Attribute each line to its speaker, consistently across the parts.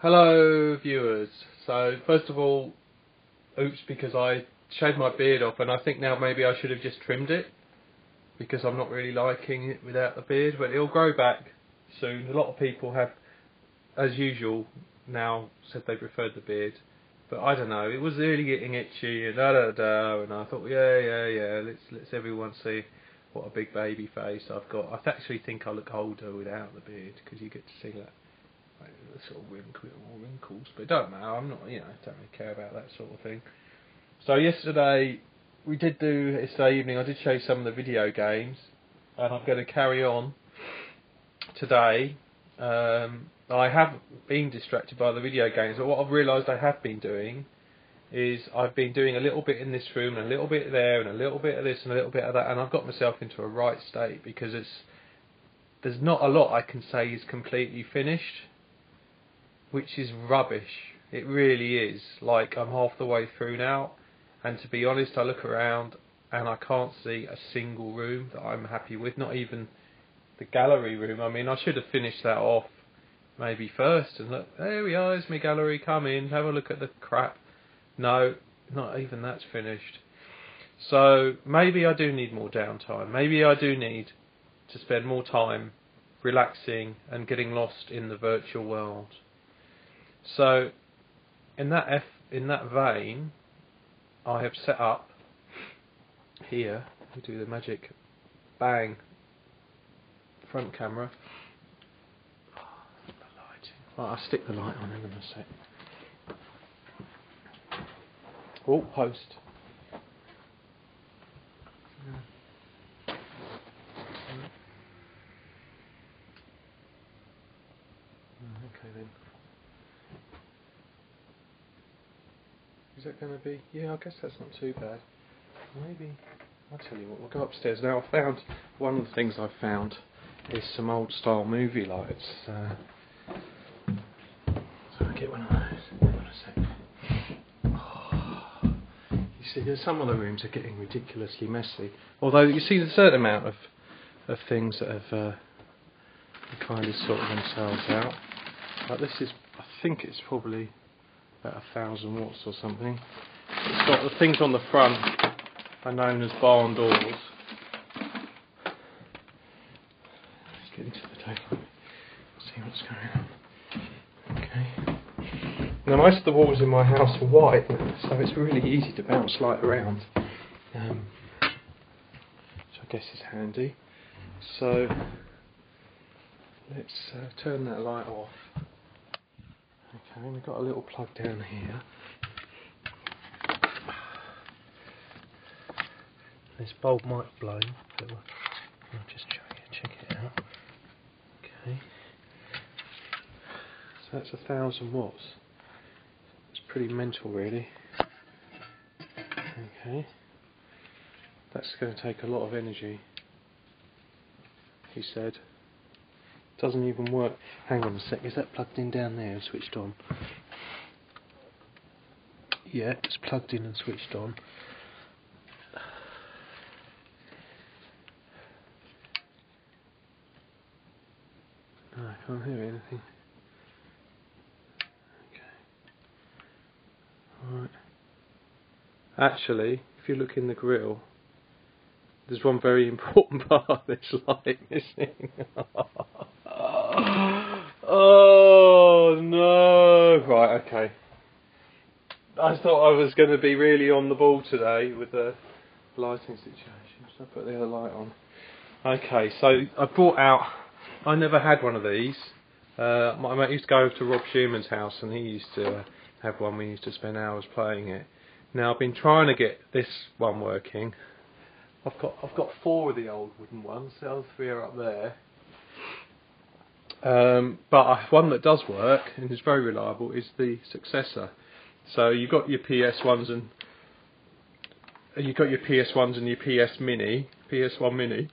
Speaker 1: Hello viewers. So first of all, oops, because I shaved my beard off and I think now maybe I should have just trimmed it because I'm not really liking it without the beard, but it'll grow back soon. A lot of people have, as usual, now said they preferred the beard, but I don't know, it was really getting itchy and and I thought yeah, let's everyone see what a big baby face I've got. I actually think I look older without the beard because you get to see that. The sort of wrinkles, but it don't matter. I'm not, don't really care about that sort of thing. So yesterday we did do, yesterday evening I did show you some of the video games, and I'm going to carry on today. I have been distracted by the video games, but what I've realised I have been doing is I've been doing a little bit in this room and a little bit there and a little bit of this and a little bit of that, and I've got myself into a right state because there's not a lot I can say is completely finished, which is rubbish. It really is. Like, I'm half the way through now, and to be honest, I look around and I can't see a single room that I'm happy with, not even the gallery room. I mean, I should have finished that off maybe first, and look, there we are, there's my gallery, come in, have a look at the crap. No, not even that's finished. So, maybe I do need more downtime. Maybe I do need to spend more time relaxing and getting lost in the virtual world. So, in that vein, I have set up here. We do the magic bang front camera. Oh, the lighting. Right, I'll stick the light on in a sec. Oh, post. Okay then. Is that going to be... Yeah, I guess that's not too bad. Maybe... I'll tell you what, we'll go upstairs. Now, I found... One of the things I've found is some old style movie lights. So I'll get one of those. Hold on a sec. Oh, you see, some of the rooms are getting ridiculously messy. Although, you see, there's a certain amount of things that have kind of sorted themselves out. Like this is... I think it's probably... about 1,000 watts or something. It's got the things on the front are known as barn doors. Let's get into the table. See what's going on. Okay. Now most of the walls in my house are white, so it's really easy to bounce light around. Which I guess is handy. So let's turn that light off. Okay, we've got a little plug down here. This bulb might have blown, but I'll just check it out. Okay. So that's 1,000 watts. It's pretty mental, really. Okay. That's going to take a lot of energy, he said. Doesn't even work. Hang on a sec, is that plugged in down there and switched on? Yeah, it's plugged in and switched on. No, I can't hear anything. Okay. Alright. Actually, if you look in the grill, there's one very important part of this light missing. Oh no! Right, okay. I thought I was going to be really on the ball today with the lighting situation, so I put the other light on. Okay, so I brought out... I never had one of these. My mate used to go over to Rob Shearman's house and he used to have one. We used to spend hours playing it. Now I've been trying to get this one working. I've got 4 of the old wooden ones. The other 3 are up there. But one that does work and is very reliable is the successor. So you've got your PS1s and your PS Mini, PS1 Mini.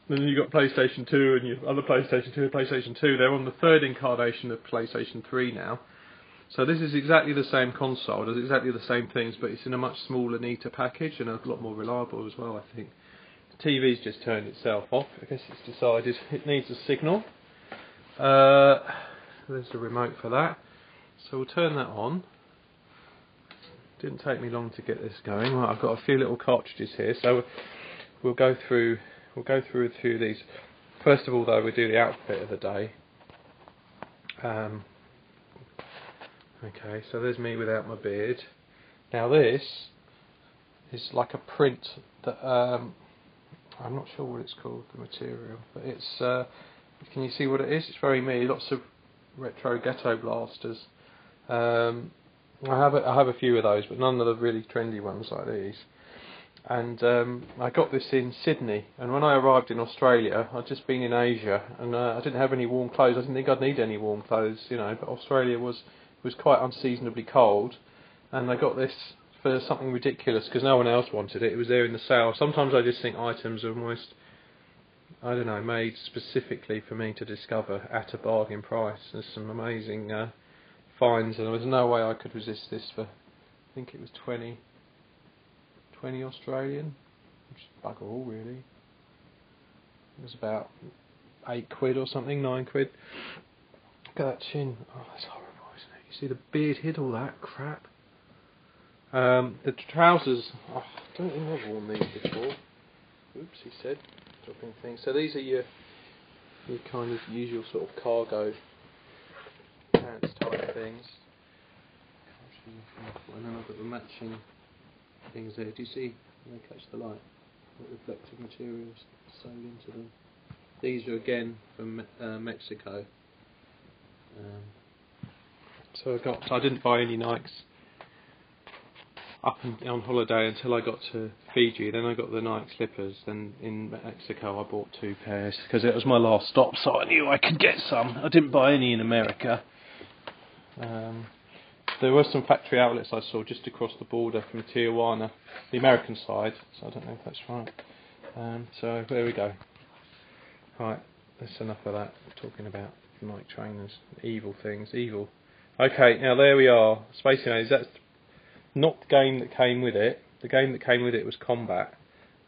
Speaker 1: And then you've got PlayStation 2 and your other PlayStation 2 and PlayStation 2. They're on the 3rd incarnation of PlayStation 3 now. So this is exactly the same console, does exactly the same things, but it's in a much smaller, neater package and a lot more reliable as well, I think. The TV's just turned itself off. I guess it's decided it needs a signal. There's the remote for that. So we'll turn that on. Didn't take me long to get this going. Right, I've got a few little cartridges here, so we'll go through a few of these. First of all, though, we'll do the outfit of the day. Okay, so there's me without my beard. Now this is like a print that I'm not sure what it's called, the material, but it's. Can you see what it is? It's very me. Lots of retro ghetto blasters. I have a few of those, but none of the really trendy ones like these. And I got this in Sydney, and when I arrived in Australia, I'd just been in Asia, and I didn't have any warm clothes. I didn't think I'd need any warm clothes, you know. But Australia was quite unseasonably cold, and I got this for something ridiculous because no one else wanted it. It was there in the sale. Sometimes I just think items are almost, I don't know, made specifically for me to discover at a bargain price. There's some amazing finds, and there was no way I could resist this for, I think it was 20 Australian, which is bugger all really. It was about £8 or something, £9. Look at that chin. Oh, that's horrible, isn't it? You see the beard hid all that crap. The trousers, I don't think I've worn these before. Oops, he said, dropping things. So these are your kind of usual sort of cargo pants type things. And then I've got the matching things there. Do you see? They catch the light. What reflective materials sewn into them. These are again from Mexico. So I didn't buy any Nikes on holiday until I got to Fiji. Then I got the Nike slippers. Then in Mexico I bought 2 pairs because it was my last stop, so I knew I could get some. I didn't buy any in America. There were some factory outlets I saw just across the border from Tijuana, the American side, so I don't know if that's right. So there we go. Right, that's enough of that. I'm talking about Nike trainers, evil things, evil. Okay, now there we are. Space Invaders, that's not the game that came with it. The game that came with it was Combat,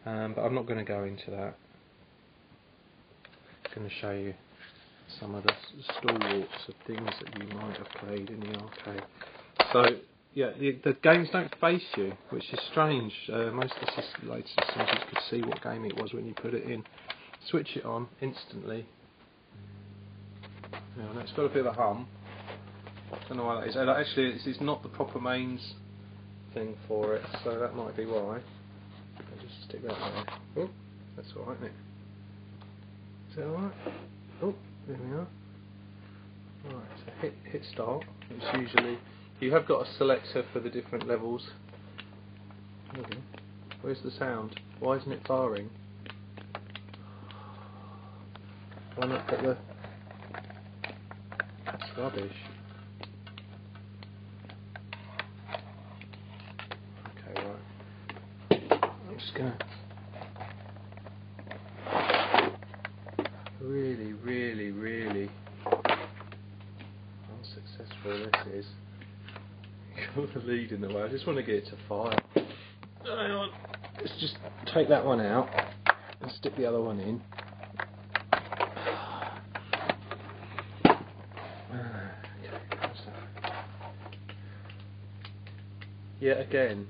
Speaker 1: but I'm not going to go into that. I'm going to show you some of the stalwarts of things that you might have played in the arcade. So, yeah, the games don't face you, which is strange. Most of the later systems you could see what game it was when you put it in. Switch it on instantly. Now, it's got a bit of a hum. I don't know why that is. Actually, it's not the proper mains thing for it, so that might be why. I'll just stick that there. Oh, that's alright, isn't it? Is that alright? Oh, there we are. Right, so hit start. It's usually, you have got a selector for the different levels. Okay. Where's the sound? Why isn't it firing? Why not get the... That's rubbish. Okay, right. I'm just gonna... Really unsuccessful this is. Got the lead in the way. I just want to get it to fire. Hang on. Let's just take that one out and stick the other one in. Yet again.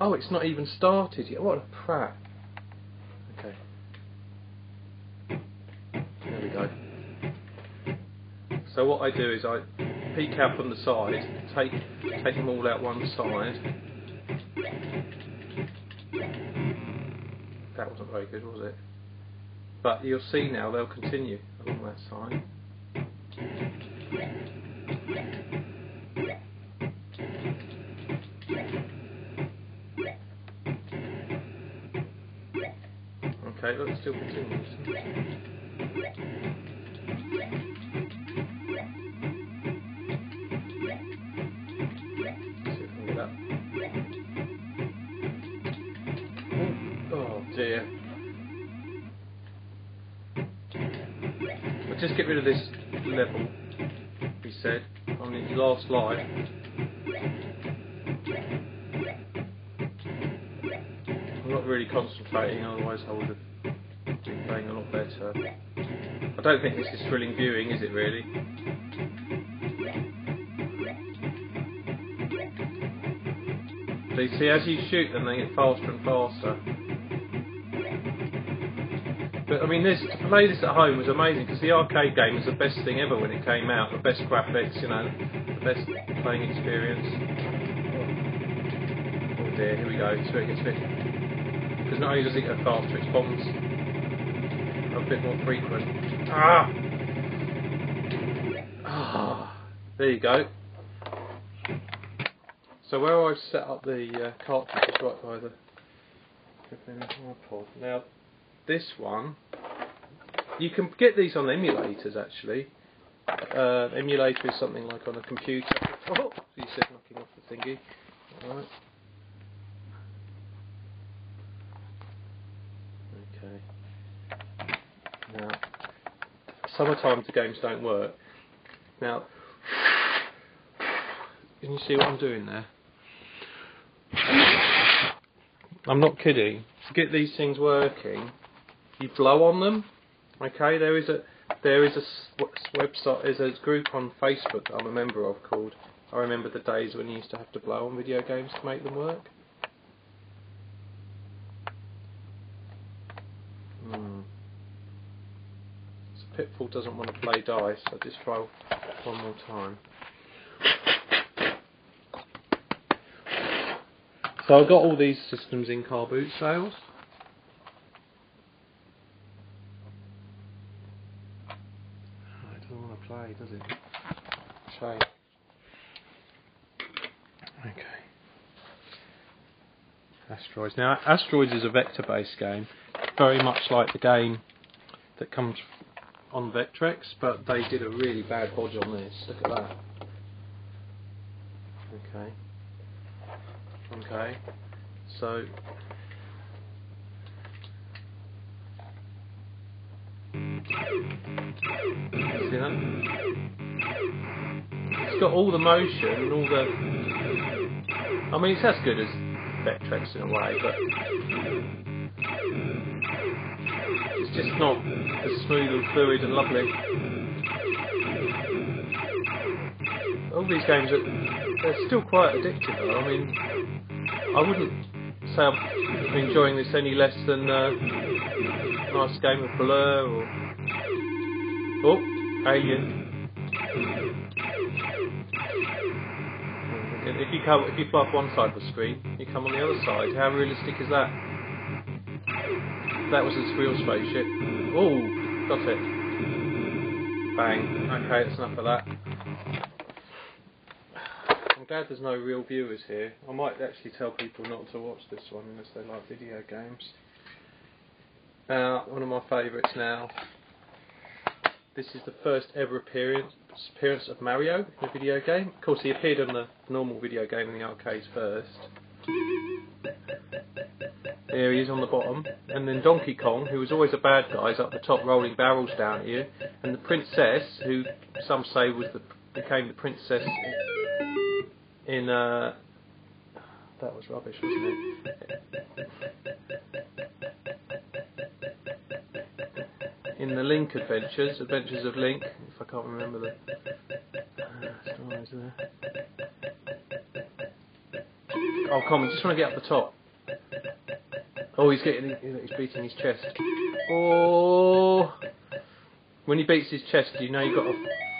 Speaker 1: Oh, it's not even started yet. What a prat. Okay. There we go. So what I do is I peek out from the side, take them all out one side. That wasn't very good, was it? But you'll see now they'll continue along that side. Okay, look, it still continues. See if we can get up. Oh dear. But just get rid of this level, he said, on his last life. I'm not really concentrating, otherwise I would have been playing a lot better. I don't think this is thrilling viewing, is it really? So you see, as you shoot them, they get faster and faster. But I mean, to play this at home was amazing, because the arcade game was the best thing ever when it came out. The best graphics, you know, the best playing experience. Oh dear, here we go. It's where it gets a bit. Because not only does it go faster, its bombs are a bit more frequent. There you go. So where I've set up the cartridge is right by the iPod. Now, this one, you can get these on emulators actually. Emulator is something like on a computer. Oh, you said knocking off the thingy. Alright. Okay. Now, sometimes the games don't work. Now, can you see what I'm doing there? I'm not kidding. To get these things working, you blow on them. Okay, there is a website, there's a group on Facebook that I'm a member of called. I remember the days when you used to have to blow on video games to make them work. So Pitfall doesn't want to play dice. I'll just try one more time. So I got all these systems in car boot sales. Oh, it doesn't want to play, does it? Shame. Okay. Asteroids. Now, Asteroids is a vector-based game, very much like the game that comes on Vectrex, but they did a really bad bodge on this. Look at that. Okay. Okay, so see that? It's got all the motion and all the. I mean, it's as good as Vectrex in a way, but it's just not as smooth and fluid and lovely. All these games they're still quite addictive though. I mean, I wouldn't say I'm enjoying this any less than a nice game of Blur or Alien. If you fly off one side of the screen, you come on the other side. How realistic is that? That was a real spaceship. Oh, got it. Bang. Okay, that's enough of that. I'm glad there's no real viewers here. I might actually tell people not to watch this one unless they like video games. One of my favourites now. This is the first ever appearance of Mario in a video game. Of course, he appeared on the normal video game in the arcades first. There he is on the bottom. And then Donkey Kong, who was always a bad guy, is up the top rolling barrels down at you. And the princess, who some say became the princess in that was rubbish, wasn't it? In the Link Adventures of Link, if I can't remember the stories there. Oh, come on, just want to get up the top. Oh, he's beating his chest. Oh, when he beats his chest, you know you've got a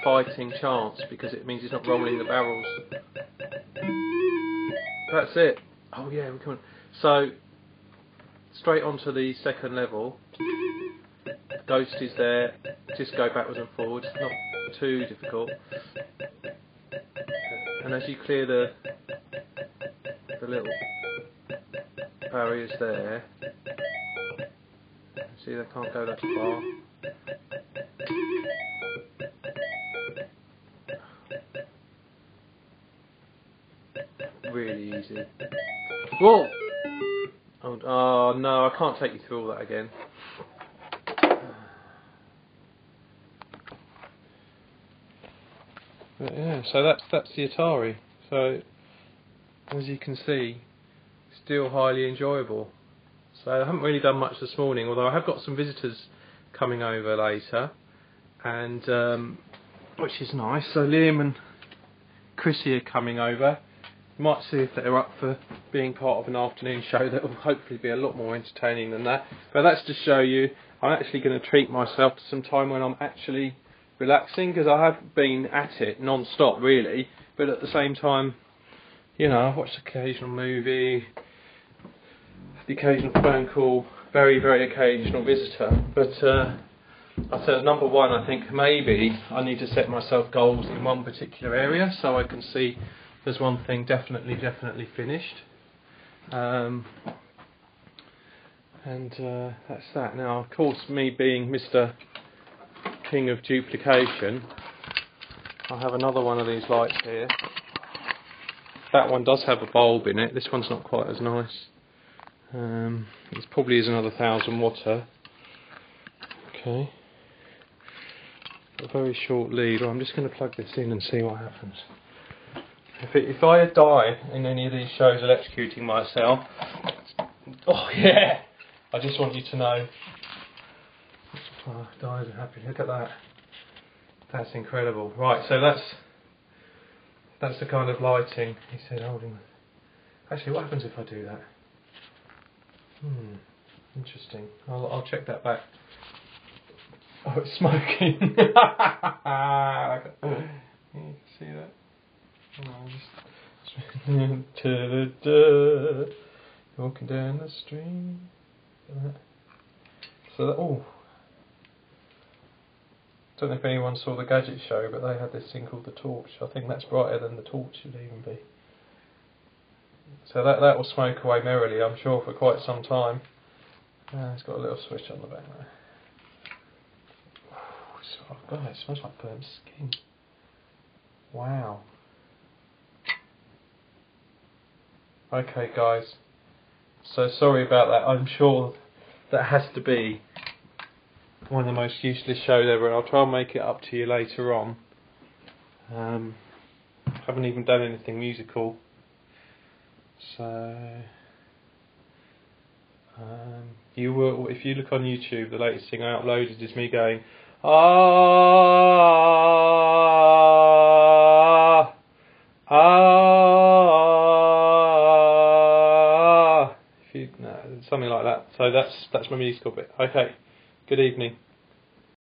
Speaker 1: fighting chance because it means he's not rolling the barrels. That's it. Oh yeah, we're coming. So straight onto the second level. Ghost is there. Just go backwards and forwards. Not too difficult. And as you clear the little barriers there, see they can't go that far. Really easy. Whoa! Oh no, I can't take you through all that again. But yeah, so that's the Atari. So as you can see, still highly enjoyable. So I haven't really done much this morning, although I have got some visitors coming over later, and which is nice. So Liam and Chrissy are coming over. Might see if they're up for being part of an afternoon show that will hopefully be a lot more entertaining than that. But that's to show you I'm actually going to treat myself to some time when I'm actually relaxing, because I have been at it non-stop really, but at the same time, you know, I've watched the occasional movie, the occasional phone call, very, very occasional visitor. But I said, number one, I think maybe I need to set myself goals in one particular area so I can see there's one thing definitely finished. And that's that. Now, of course, me being Mr. King of Duplication, I have another one of these lights here. That one does have a bulb in it. This one's not quite as nice. This probably is another 1000 watt. Okay. A very short lead. Well, I'm just going to plug this in and see what happens. If I die in any of these shows electrocuting myself, oh yeah, I just want you to know. Oh, I died happy. Look at that. That's incredible. Right, so that's the kind of lighting. He said, holding. Actually, what happens if I do that? Interesting. I'll check that back. Oh, it's smoking. You can see that. Walking down the street. So that, oh, don't know if anyone saw the Gadget Show, but they had this thing called the torch. I think that's brighter than the torch should even be. So that will smoke away merrily, I'm sure, for quite some time. It's got a little switch on the back there. Oh God, it smells like burnt skin. Wow. Okay guys, so sorry about that. I'm sure that has to be one of the most useless shows ever, and I'll try and make it up to you later on. Haven't even done anything musical, so you will, if you look on YouTube, the latest thing I uploaded is me going something like that. So that's my musical bit. Okay, good evening.